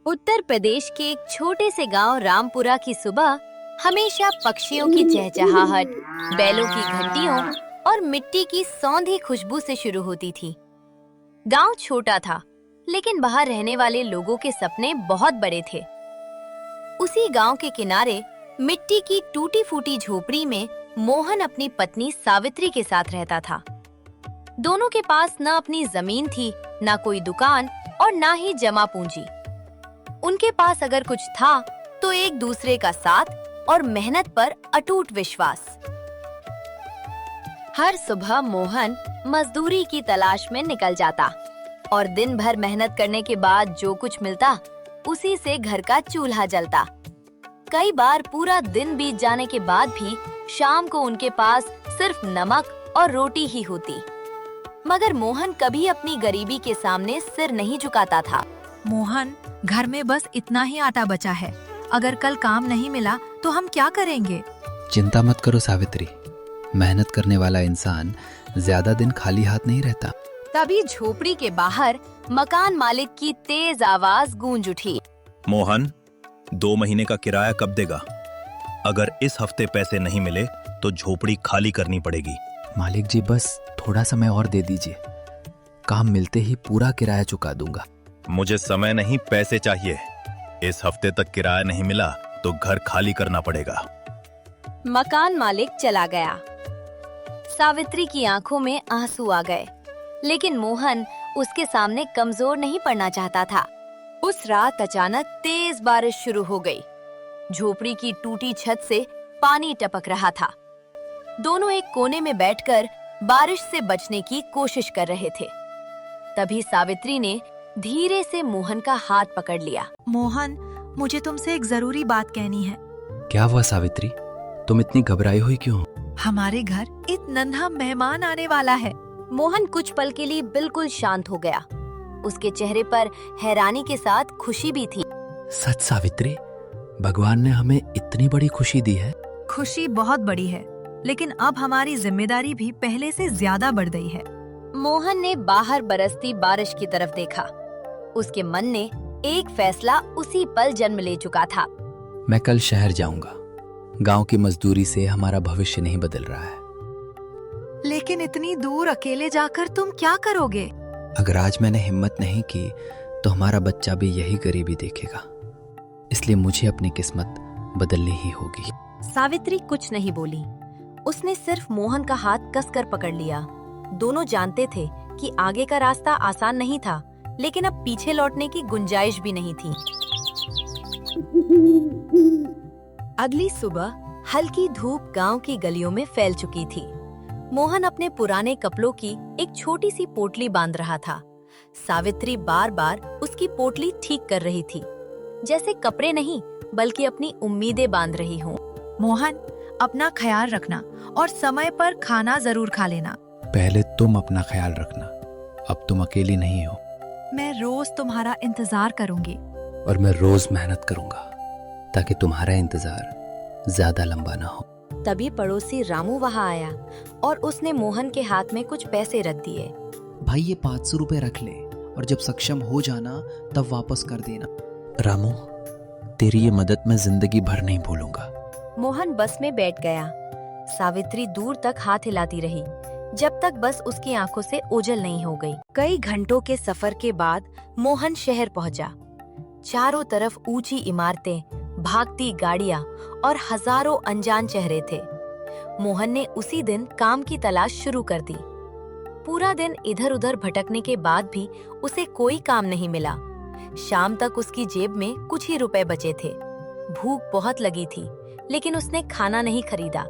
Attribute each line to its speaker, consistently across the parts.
Speaker 1: उत्तर प्रदेश के एक छोटे से गांव रामपुरा की सुबह हमेशा पक्षियों की चहचहाहट, बैलों की घंटियों और मिट्टी की सौंधी खुशबू से शुरू होती थी। गांव छोटा था, लेकिन बाहर रहने वाले लोगों के सपने बहुत बड़े थे। उसी गांव के किनारे मिट्टी की टूटी फूटी झोपड़ी में मोहन अपनी पत्नी सावित्री के साथ रहता था। दोनों के पास न अपनी जमीन थी, न कोई दुकान और न ही जमा पूंजी। उनके पास अगर कुछ था तो एक दूसरे का साथ और मेहनत पर अटूट विश्वास। हर सुबह मोहन मजदूरी की तलाश में निकल जाता और दिन भर मेहनत करने के बाद जो कुछ मिलता उसी से घर का चूल्हा जलता। कई बार पूरा दिन बीत जाने के बाद भी शाम को उनके पास सिर्फ नमक और रोटी ही होती, मगर मोहन कभी अपनी गरीबी के सामने सिर नहीं झुकाता था।
Speaker 2: मोहन, घर में बस इतना ही आटा बचा है। अगर कल काम नहीं मिला तो हम क्या करेंगे?
Speaker 3: चिंता मत करो सावित्री, मेहनत करने वाला इंसान ज्यादा दिन खाली हाथ नहीं रहता।
Speaker 1: तभी झोपड़ी के बाहर मकान मालिक की तेज आवाज गूंज उठी।
Speaker 4: मोहन, 2 महीने का किराया कब देगा? अगर इस हफ्ते पैसे नहीं मिले तो झोपड़ी खाली करनी पड़ेगी।
Speaker 3: मालिक जी, बस थोड़ा समय और दे दीजिए, काम मिलते ही पूरा किराया चुका दूंगा।
Speaker 4: मुझे समय नहीं, पैसे चाहिए। इस हफ्ते तक किराया नहीं मिला तो घर खाली करना पड़ेगा।
Speaker 1: मकान मालिक चला गया। सावित्री की आंखों में आंसू आ गए, लेकिन मोहन उसके सामने कमजोर नहीं पड़ना चाहता था। उस रात अचानक तेज बारिश शुरू हो गई। झोपड़ी की टूटी छत से पानी टपक रहा था। दोनों एक कोने में बैठकर बारिश से बचने की कोशिश कर रहे थे। तभी सावित्री ने धीरे से मोहन का हाथ पकड़ लिया।
Speaker 2: मोहन, मुझे तुमसे एक जरूरी बात कहनी है।
Speaker 3: क्या हुआ सावित्री, तुम इतनी घबराई हुई क्यों?
Speaker 2: हमारे घर एक नन्हा मेहमान आने वाला है।
Speaker 1: मोहन कुछ पल के लिए बिल्कुल शांत हो गया। उसके चेहरे पर हैरानी के साथ खुशी भी थी।
Speaker 3: सच सावित्री, भगवान ने हमें इतनी बड़ी खुशी दी है?
Speaker 2: खुशी बहुत बड़ी है, लेकिन अब हमारी जिम्मेदारी भी पहले से ज्यादा बढ़ गई है।
Speaker 1: मोहन ने बाहर बरसती बारिश की तरफ देखा। उसके मन ने एक फैसला उसी पल जन्म ले चुका था।
Speaker 3: मैं कल शहर जाऊंगा। गांव की मजदूरी से हमारा भविष्य नहीं बदल रहा है।
Speaker 2: लेकिन इतनी दूर अकेले जाकर तुम क्या करोगे?
Speaker 3: अगर आज मैंने हिम्मत नहीं की तो हमारा बच्चा भी यही गरीबी देखेगा। इसलिए मुझे अपनी किस्मत बदलनी ही होगी।
Speaker 1: सावित्री कुछ नहीं बोली। उसने सिर्फ मोहन का हाथ कसकर पकड़ लिया। दोनों जानते थे कि आगे का रास्ता आसान नहीं था, लेकिन अब पीछे लौटने की गुंजाइश भी नहीं थी। अगली सुबह हल्की धूप गांव की गलियों में फैल चुकी थी। मोहन अपने पुराने कपड़ों की एक छोटी सी पोटली बांध रहा था। सावित्री बार बार उसकी पोटली ठीक कर रही थी, जैसे कपड़े नहीं बल्कि अपनी उम्मीदें बांध रही हों।
Speaker 2: मोहन, अपना ख्याल रखना और समय पर खाना जरूर खा लेना।
Speaker 3: पहले तुम अपना ख्याल रखना, अब तुम अकेली नहीं हो।
Speaker 2: मैं रोज तुम्हारा इंतजार करूंगी।
Speaker 3: और मैं रोज मेहनत करूंगा ताकि तुम्हारा इंतजार ज्यादा लंबा ना हो।
Speaker 1: तभी पड़ोसी रामू वहाँ आया और उसने मोहन के हाथ में कुछ पैसे रख दिए।
Speaker 5: भाई, ये 500 रुपए रख ले और जब सक्षम हो जाना तब वापस कर देना।
Speaker 3: रामू, तेरी ये मदद मैं जिंदगी भर नहीं भूलूंगा।
Speaker 1: मोहन बस में बैठ गया। सावित्री दूर तक हाथ हिलाती रही, जब तक बस उसकी आंखों से ओझल नहीं हो गई। कई घंटों के सफर के बाद मोहन शहर पहुंचा। चारों तरफ ऊंची इमारतें, भागती गाड़ियां और हजारों अनजान चेहरे थे। मोहन ने उसी दिन काम की तलाश शुरू कर दी। पूरा दिन इधर उधर भटकने के बाद भी उसे कोई काम नहीं मिला। शाम तक उसकी जेब में कुछ ही रुपए बचे थे। भूख बहुत लगी थी, लेकिन उसने खाना नहीं खरीदा।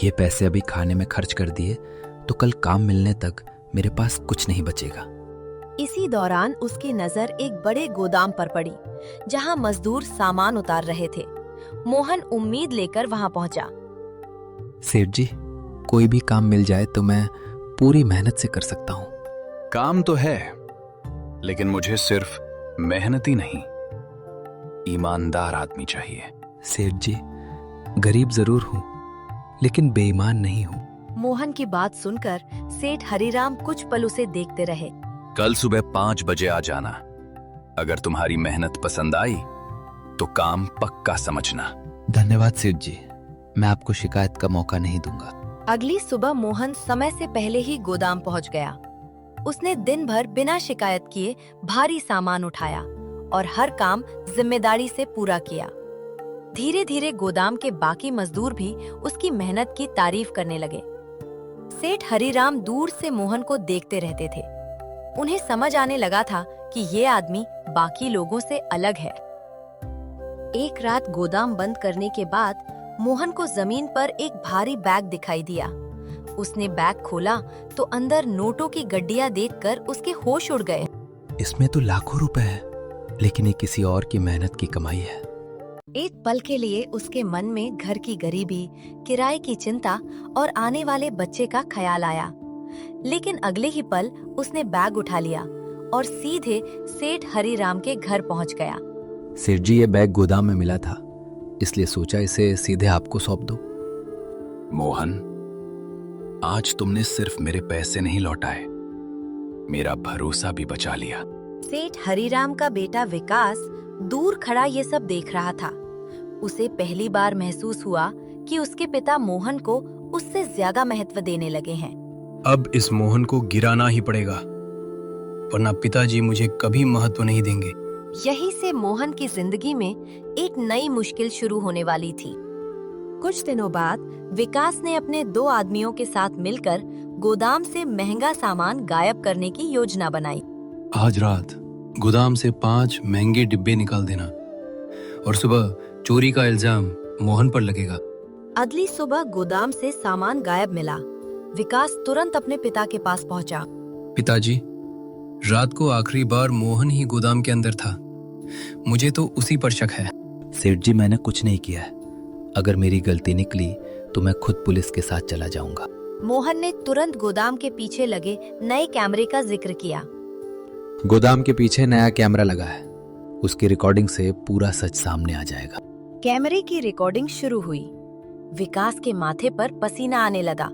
Speaker 3: ये पैसे अभी खाने में खर्च कर दिए तो कल काम मिलने तक मेरे पास कुछ नहीं बचेगा।
Speaker 1: इसी दौरान उसकी नजर एक बड़े गोदाम पर पड़ी, जहां मजदूर सामान उतार रहे थे। मोहन उम्मीद लेकर वहां पहुंचा।
Speaker 3: सेठ जी, कोई भी काम मिल जाए तो मैं पूरी मेहनत से कर सकता हूँ।
Speaker 4: काम तो है, लेकिन मुझे सिर्फ मेहनती नहीं, ईमानदार आदमी चाहिए।
Speaker 3: सेठ जी, गरीब जरूर हूँ, लेकिन बेईमान नहीं हूँ।
Speaker 1: मोहन की बात सुनकर सेठ हरिराम कुछ पल उसे देखते रहे।
Speaker 4: कल सुबह 5 बजे आ जाना।
Speaker 6: अगर तुम्हारी मेहनत पसंद आई तो काम पक्का समझना।
Speaker 3: धन्यवाद सेठ जी, मैं आपको शिकायत का मौका नहीं दूंगा।
Speaker 1: अगली सुबह मोहन समय से पहले ही गोदाम पहुंच गया। उसने दिन भर बिना शिकायत किए भारी सामान उठाया और हर काम जिम्मेदारी से पूरा किया। धीरे धीरे गोदाम के बाकी मजदूर भी उसकी मेहनत की तारीफ करने लगे। सेठ हरिराम दूर से मोहन को देखते रहते थे। उन्हें समझ आने लगा था कि ये आदमी बाकी लोगों से अलग है। एक रात गोदाम बंद करने के बाद मोहन को जमीन पर एक भारी बैग दिखाई दिया। उसने बैग खोला तो अंदर नोटों की गड्डियां देखकर उसके होश उड़ गए।
Speaker 3: इसमें तो लाखों रुपए हैं, लेकिन ये किसी और की मेहनत की कमाई है।
Speaker 1: एक पल के लिए उसके मन में घर की गरीबी, किराए की चिंता और आने वाले बच्चे का ख्याल आया। लेकिन अगले ही पल उसने बैग उठा लिया और सीधे सेठ हरिराम के घर पहुंच गया।
Speaker 3: सेठ जी, ये बैग गोदाम में मिला था, इसलिए सोचा इसे सीधे आपको सौंप दो।
Speaker 6: मोहन, आज तुमने सिर्फ मेरे पैसे नहीं लौटाए, मेरा भरोसा भी बचा लिया।
Speaker 1: सेठ हरिराम का बेटा विकास दूर खड़ा ये सब देख रहा था। उसे पहली बार महसूस हुआ कि उसके पिता मोहन को उससे ज्यादा महत्व देने लगे हैं।
Speaker 7: अब इस मोहन को गिराना ही पड़ेगा, वरना पिताजी मुझे कभी महत्व नहीं देंगे।
Speaker 1: यही से मोहन की जिंदगी में एक नई मुश्किल शुरू होने वाली थी। कुछ दिनों बाद विकास ने अपने 2 आदमियों के साथ मिलकर गोदाम से महंगा सामान गायब करने की योजना बनाई।
Speaker 7: आज रात गोदाम से 5 महंगे डिब्बे निकाल देना और सुबह चोरी का इल्जाम मोहन पर लगेगा।
Speaker 1: अगली सुबह गोदाम से सामान गायब मिला। विकास तुरंत अपने पिता के पास पहुंचा।
Speaker 7: पिताजी, रात को आखिरी बार मोहन ही गोदाम के अंदर था, मुझे तो उसी पर शक है।
Speaker 3: सेठ जी, मैंने कुछ नहीं किया है। अगर मेरी गलती निकली तो मैं खुद पुलिस के साथ चला जाऊंगा।
Speaker 1: मोहन ने तुरंत गोदाम के पीछे लगे नए कैमरे का जिक्र किया।
Speaker 3: गोदाम के पीछे नया कैमरा लगा है, उसकी रिकॉर्डिंग से पूरा सच सामने आ जाएगा।
Speaker 1: कैमरे की रिकॉर्डिंग शुरू हुई। विकास के माथे पर पसीना आने लगा।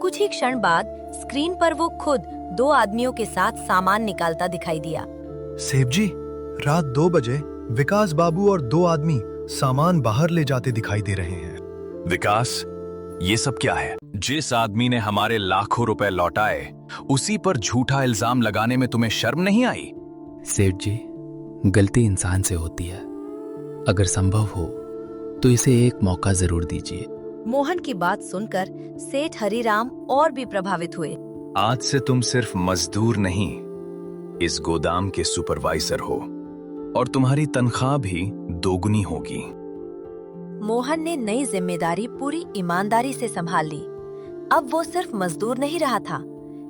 Speaker 1: कुछ ही क्षण बाद स्क्रीन पर वो खुद 2 आदमियों के साथ सामान निकालता दिखाई दिया।
Speaker 8: सेठ जी, रात 2 बजे विकास बाबू और 2 आदमी सामान बाहर ले जाते दिखाई दे रहे हैं।
Speaker 6: विकास, ये सब क्या है? जिस आदमी ने हमारे लाखों रुपए लौटाए, उसी पर झूठा इल्जाम लगाने में तुम्हें शर्म नहीं आई?
Speaker 3: सेठ जी, गलती इंसान से होती है। अगर संभव हो तो इसे एक मौका जरूर दीजिए।
Speaker 1: मोहन की बात सुनकर सेठ हरिराम और भी प्रभावित हुए।
Speaker 6: आज से तुम सिर्फ मजदूर नहीं, इस गोदाम के सुपरवाइजर हो और तुम्हारी तनख्वाह भी दोगुनी होगी।
Speaker 1: मोहन ने नई जिम्मेदारी पूरी ईमानदारी से संभाल ली। अब वो सिर्फ मजदूर नहीं रहा था।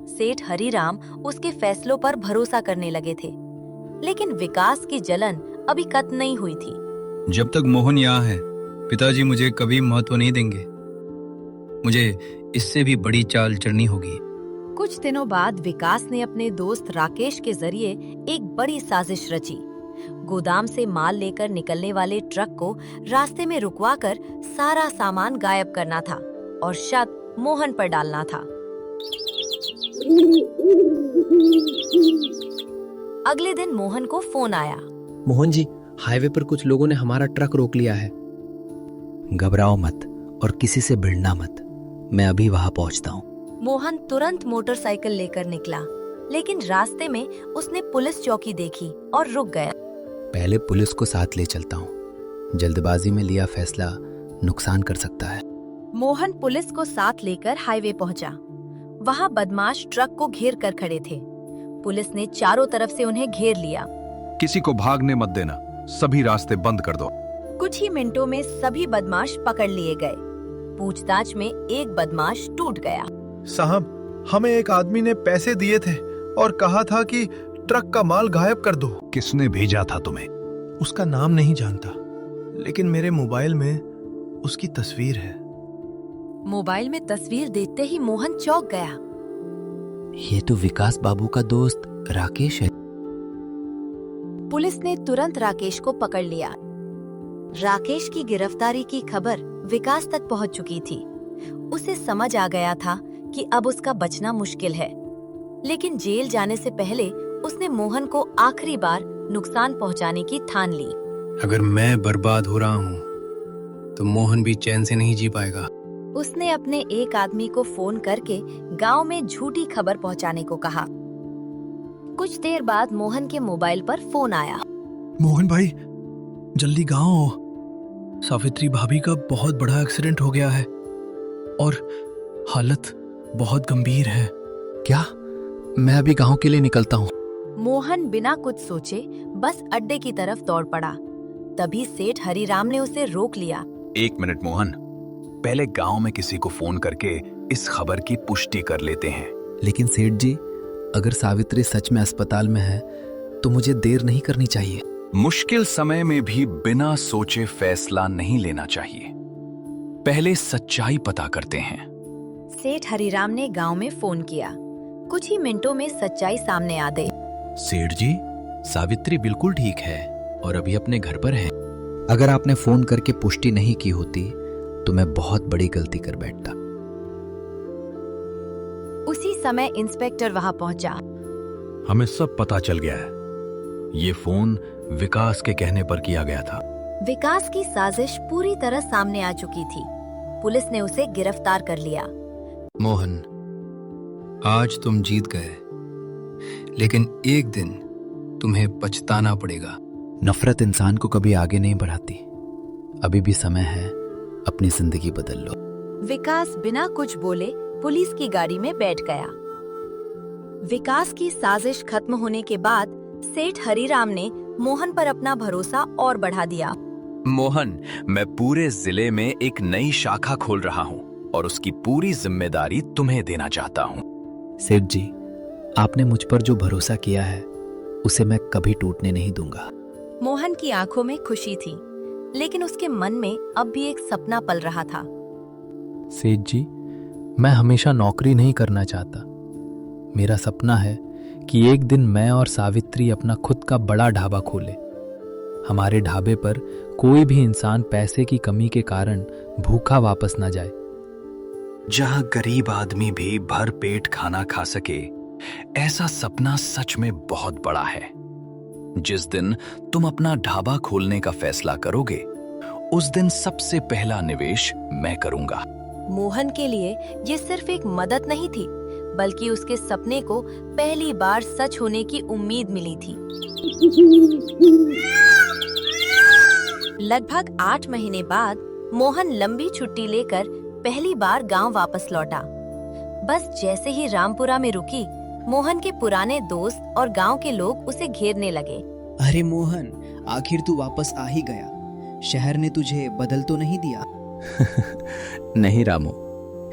Speaker 1: सेठ हरिराम उसके फैसलों पर भरोसा करने लगे थे। लेकिन विकास की जलन अभी खत्म नहीं हुई थी।
Speaker 7: जब तक मोहन यहाँ है, पिताजी मुझे कभी महत्व नहीं देंगे। मुझे इससे भी बड़ी चाल चलनी होगी।
Speaker 1: कुछ दिनों बाद विकास ने अपने दोस्त राकेश के जरिए एक बड़ी साजिश रची। गोदाम से माल लेकर निकलने वाले ट्रक को रास्ते में रुकवाकर सारा सामान गायब करना था और शक मोहन पर डालना था। अगले दिन मोहन को फोन आया।
Speaker 5: मोहन जी, हाईवे पर कुछ लोगों ने हमारा ट्रक रोक लिया है।
Speaker 3: घबराओ मत और किसी से भिड़ना मत, मैं अभी वहां पहुंचता हूँ।
Speaker 1: मोहन तुरंत मोटरसाइकिल लेकर निकला, लेकिन रास्ते में उसने पुलिस चौकी देखी और रुक गया।
Speaker 3: पहले पुलिस को साथ ले चलता हूँ, जल्दबाजी में लिया फैसला नुकसान कर सकता है।
Speaker 1: मोहन पुलिस को साथ लेकर हाईवे पहुंचा। वहां बदमाश ट्रक को घेर कर खड़े थे। पुलिस ने चारों तरफ से उन्हें घेर लिया।
Speaker 9: किसी को भागने मत देना, सभी रास्ते बंद कर दो।
Speaker 1: कुछ ही मिनटों में सभी बदमाश पकड़ लिए गए। पूछताछ में एक बदमाश टूट गया।
Speaker 8: साहब, हमें एक आदमी ने पैसे दिए थे और कहा था कि ट्रक का माल गायब कर दो।
Speaker 9: किसने भेजा था तुम्हें?
Speaker 8: उसका नाम नहीं जानता, लेकिन मेरे मोबाइल में उसकी तस्वीर है।
Speaker 1: मोबाइल में तस्वीर देखते ही मोहन चौंक गया।
Speaker 3: ये तो विकास बाबू का दोस्त राकेश है।
Speaker 1: पुलिस ने तुरंत राकेश को पकड़ लिया। राकेश की गिरफ्तारी की खबर विकास तक पहुंच चुकी थी। उसे समझ आ गया था कि अब उसका बचना मुश्किल है। लेकिन जेल जाने से पहले उसने मोहन को आखिरी बार नुकसान पहुंचाने की ठान ली।
Speaker 7: अगर मैं बर्बाद हो रहा हूँ तो मोहन भी चैन से नहीं जी पाएगा।
Speaker 1: उसने अपने एक आदमी को फोन करके गांव में झूठी खबर पहुंचाने को कहा। कुछ देर बाद मोहन के मोबाइल पर फोन आया।
Speaker 8: मोहन भाई, जल्दी गांव आओ। सावित्री भाभी का बहुत बड़ा एक्सीडेंट हो गया है और हालत बहुत गंभीर है।
Speaker 3: क्या? मैं अभी गांव के लिए निकलता हूँ।
Speaker 1: मोहन बिना कुछ सोचे बस अड्डे की तरफ दौड़ पड़ा। तभी सेठ हरिराम ने उसे रोक लिया।
Speaker 6: 1 मिनट मोहन, पहले गांव में किसी को फोन करके इस खबर की पुष्टि कर लेते हैं।
Speaker 3: लेकिन सेठ जी, अगर सावित्री सच में अस्पताल में है तो मुझे देर नहीं करनी चाहिए।
Speaker 6: मुश्किल समय में भी बिना सोचे फैसला नहीं लेना चाहिए। पहले सच्चाई पता करते हैं।
Speaker 1: सेठ हरिराम ने गांव में फोन किया। कुछ ही मिनटों में सच्चाई सामने आ गई।
Speaker 3: सेठ जी, सावित्री बिल्कुल ठीक है और अभी अपने घर पर है। अगर आपने फोन करके पुष्टि नहीं की होती तो मैं बहुत बड़ी गलती कर बैठता।
Speaker 1: उसी समय इंस्पेक्टर वहां पहुंचा।
Speaker 9: हमें सब पता चल गया है। ये फोन विकास के कहने पर किया गया था।
Speaker 1: विकास की साजिश पूरी तरह सामने आ चुकी थी। पुलिस ने उसे गिरफ्तार कर लिया।
Speaker 7: मोहन, आज तुम जीत गए, लेकिन एक दिन तुम्हें पछताना पड़ेगा।
Speaker 3: नफरत इंसान को कभी आगे नहीं बढ़ाती। अभी भी समय है, अपनी जिंदगी बदल लो।
Speaker 1: विकास बिना कुछ बोले पुलिस की गाड़ी में बैठ गया। विकास की साजिश खत्म होने के बाद सेठ हरिराम ने मोहन पर अपना भरोसा और बढ़ा दिया।
Speaker 6: मोहन, मैं पूरे जिले में एक नई शाखा खोल रहा हूँ और उसकी पूरी जिम्मेदारी तुम्हें देना चाहता हूँ।
Speaker 3: सेठ जी, आपने मुझ पर जो भरोसा किया है उसे मैं कभी टूटने नहीं दूंगा।
Speaker 1: मोहन की आंखों में खुशी थी, लेकिन उसके मन में अब भी एक सपना पल रहा था।
Speaker 3: सेठ जी, मैं हमेशा नौकरी नहीं करना चाहता। मेरा सपना है कि एक दिन मैं और सावित्री अपना खुद का बड़ा ढाबा खोले। हमारे ढाबे पर कोई भी इंसान पैसे की कमी के कारण भूखा वापस ना जाए।
Speaker 6: जहां गरीब आदमी भी भर पेट खाना खा सके, ऐसा सपना सच में बहुत बड़ा है। जिस दिन तुम अपना ढाबा खोलने का फैसला करोगे, उस दिन सबसे पहला निवेश मैं करूंगा।
Speaker 1: मोहन के लिए ये सिर्फ एक मदद नहीं थी, बल्कि उसके सपने को पहली बार सच होने की उम्मीद मिली थी। लगभग 8 महीने बाद मोहन लंबी छुट्टी लेकर पहली बार गांव वापस लौटा। बस जैसे ही रामपुरा में रुकी, मोहन के पुराने दोस्त और गांव के लोग उसे घेरने लगे।
Speaker 5: अरे मोहन, आखिर तू वापस आ ही गया। शहर ने तुझे बदल तो नहीं दिया?
Speaker 3: नहीं रामू,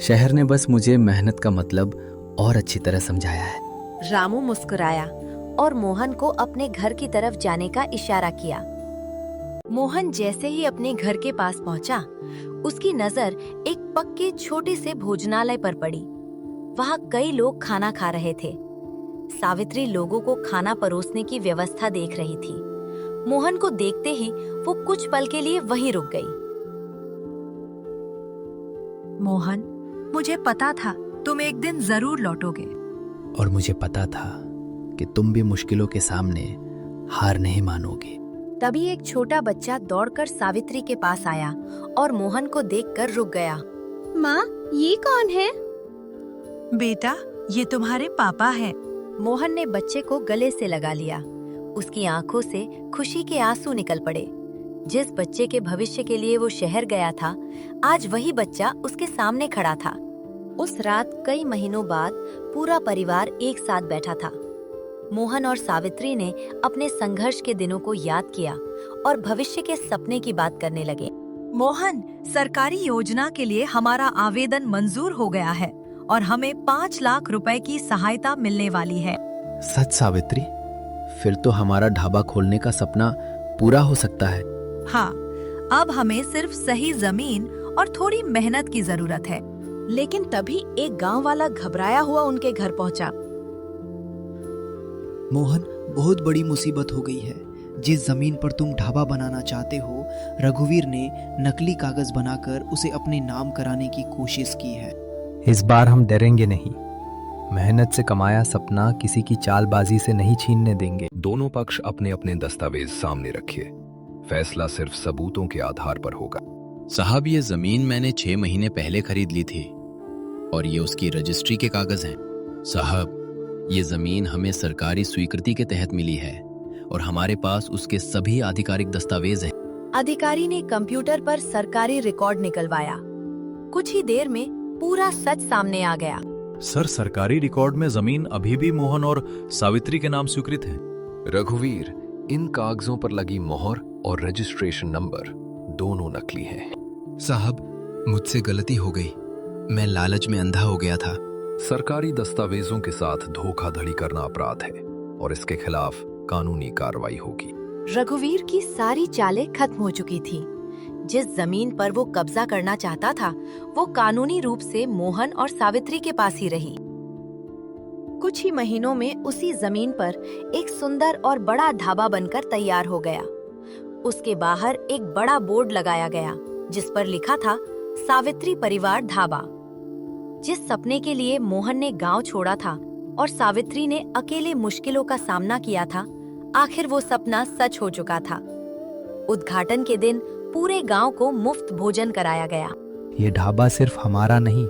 Speaker 3: शहर ने बस मुझे मेहनत का मतलब और अच्छी तरह समझाया है।
Speaker 1: रामू मुस्कुराया और मोहन को अपने घर की तरफ जाने का इशारा किया। मोहन जैसे ही अपने घर के पास पहुंचा, उसकी नजर एक पक्के छोटे से भोजनालय पर पड़ी। वहां कई लोग खाना खा रहे थे। सावित्री लोगों को खाना परोसने की व्यवस्था देख रही थी। मोहन को देखते ही वो कुछ पल के लिए वहीं रुक गई।
Speaker 2: मोहन, मुझे पता था तुम एक दिन जरूर लौटोगे।
Speaker 3: और मुझे पता था कि तुम भी मुश्किलों के सामने हार नहीं मानोगे।
Speaker 1: तभी एक छोटा बच्चा दौड़कर सावित्री के पास आया और मोहन को देखकर रुक गया। माँ, ये कौन है?
Speaker 2: बेटा, ये तुम्हारे पापा हैं।
Speaker 1: मोहन ने बच्चे को गले से लगा लिया। उसकी आंखों से खुशी के आंसू निकल पड़े। जिस बच्चे के भविष्य के लिए वो शहर गया था, आज वही बच्चा उसके सामने खड़ा था। उस रात कई महीनों बाद पूरा परिवार एक साथ बैठा था। मोहन और सावित्री ने अपने संघर्ष के दिनों को याद किया और भविष्य के सपने की बात करने लगे।
Speaker 2: मोहन, सरकारी योजना के लिए हमारा आवेदन मंजूर हो गया है और हमें 5 लाख रुपए की सहायता मिलने वाली है।
Speaker 3: सच सावित्री? फिर तो हमारा ढाबा खोलने का सपना पूरा हो सकता है।
Speaker 2: हाँ, अब हमें सिर्फ सही जमीन और थोड़ी मेहनत की जरूरत है।
Speaker 1: लेकिन तभी एक गांव वाला घबराया हुआ उनके घर पहुंचा।
Speaker 5: मोहन, बहुत बड़ी मुसीबत हो गई है। जिस जमीन पर तुम ढाबा बनाना चाहते हो, रघुवीर ने नकली कागज बनाकर उसे अपने नाम कराने की कोशिश की है।
Speaker 3: इस बार हम डरेंगे नहीं। मेहनत से कमाया सपना किसी की चालबाजी से नहीं छीनने देंगे।
Speaker 6: दोनों पक्ष अपने अपने दस्तावेज सामने रखिए। फैसला सिर्फ सबूतों के आधार पर होगा।
Speaker 10: साहब, ये जमीन मैंने 6 महीने पहले खरीद ली थी और ये उसकी रजिस्ट्री के कागज हैं। साहब, ये जमीन हमें सरकारी स्वीकृति के तहत मिली है और हमारे पास उसके सभी आधिकारिक दस्तावेज हैं।
Speaker 2: अधिकारी ने कंप्यूटर पर सरकारी रिकॉर्ड निकलवाया। कुछ ही देर में पूरा सच सामने आ गया।
Speaker 9: सर, सरकारी रिकॉर्ड में जमीन अभी भी मोहन और सावित्री के नाम स्वीकृत है।
Speaker 6: रघुवीर, इन कागजों पर लगी मोहर और रजिस्ट्रेशन नंबर दोनों नकली हैं।
Speaker 10: साहब, मुझसे गलती हो गई। मैं लालच में अंधा हो गया था।
Speaker 6: सरकारी दस्तावेजों के साथ धोखाधड़ी करना अपराध है और इसके खिलाफ कानूनी कार्रवाई होगी।
Speaker 2: रघुवीर की सारी चालें खत्म हो चुकी थी। जिस जमीन पर वो कब्जा करना चाहता था, वो कानूनी रूप से मोहन और सावित्री के पास ही रही। कुछ ही महीनों में उसी जमीन पर एक सुंदर और बड़ा ढाबा बनकर तैयार हो गया। उसके बाहर एक बड़ा बोर्ड लगाया गया जिस पर लिखा था सावित्री परिवार ढाबा। जिस सपने के लिए मोहन ने गांव छोड़ा था और सावित्री ने अकेले मुश्किलों का सामना किया था, आखिर वो सपना सच हो चुका था। उद्घाटन के दिन पूरे गांव को मुफ्त भोजन कराया गया।
Speaker 3: ये ढाबा सिर्फ हमारा नहीं,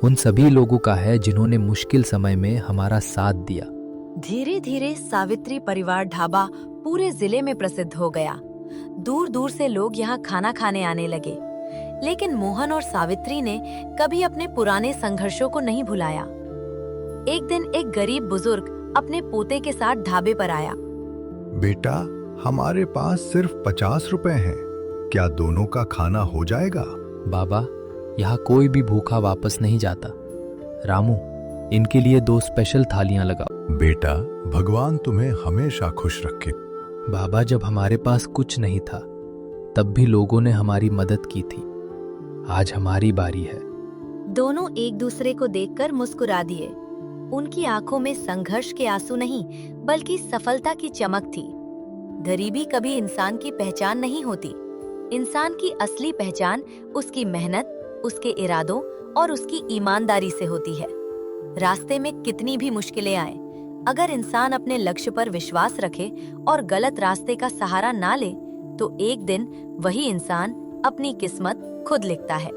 Speaker 3: उन सभी लोगों का है जिन्होंने मुश्किल समय में हमारा साथ दिया।
Speaker 2: धीरे धीरे सावित्री परिवार ढाबा पूरे जिले में प्रसिद्ध हो गया। दूर दूर से लोग यहाँ खाना खाने आने लगे। लेकिन मोहन और सावित्री ने कभी अपने पुराने संघर्षों को नहीं भुलाया। एक दिन एक गरीब बुजुर्ग अपने पोते के साथ ढाबे पर आया।
Speaker 11: बेटा, हमारे पास सिर्फ 50 रुपए हैं, क्या दोनों का खाना हो जाएगा?
Speaker 3: बाबा, यहाँ कोई भी भूखा वापस नहीं जाता। रामू, इनके लिए 2 स्पेशल थालियां लगाओ।
Speaker 11: बेटा, भगवान तुम्हें हमेशा खुश रखे।
Speaker 3: बाबा, जब हमारे पास कुछ नहीं था तब भी लोगों ने हमारी मदद की थी। आज हमारी बारी है।
Speaker 2: दोनों एक दूसरे को देखकर मुस्कुरा दिए। उनकी आंखों में संघर्ष के आंसू नहीं, बल्कि सफलता की चमक थी। गरीबी कभी इंसान की पहचान नहीं होती। इंसान की असली पहचान उसकी मेहनत, उसके इरादों और उसकी ईमानदारी से होती है। रास्ते में कितनी भी मुश्किलें आए, अगर इंसान अपने लक्ष्य पर विश्वास रखे और गलत रास्ते का सहारा ना ले, तो एक दिन वही इंसान अपनी किस्मत खुद लिखता है।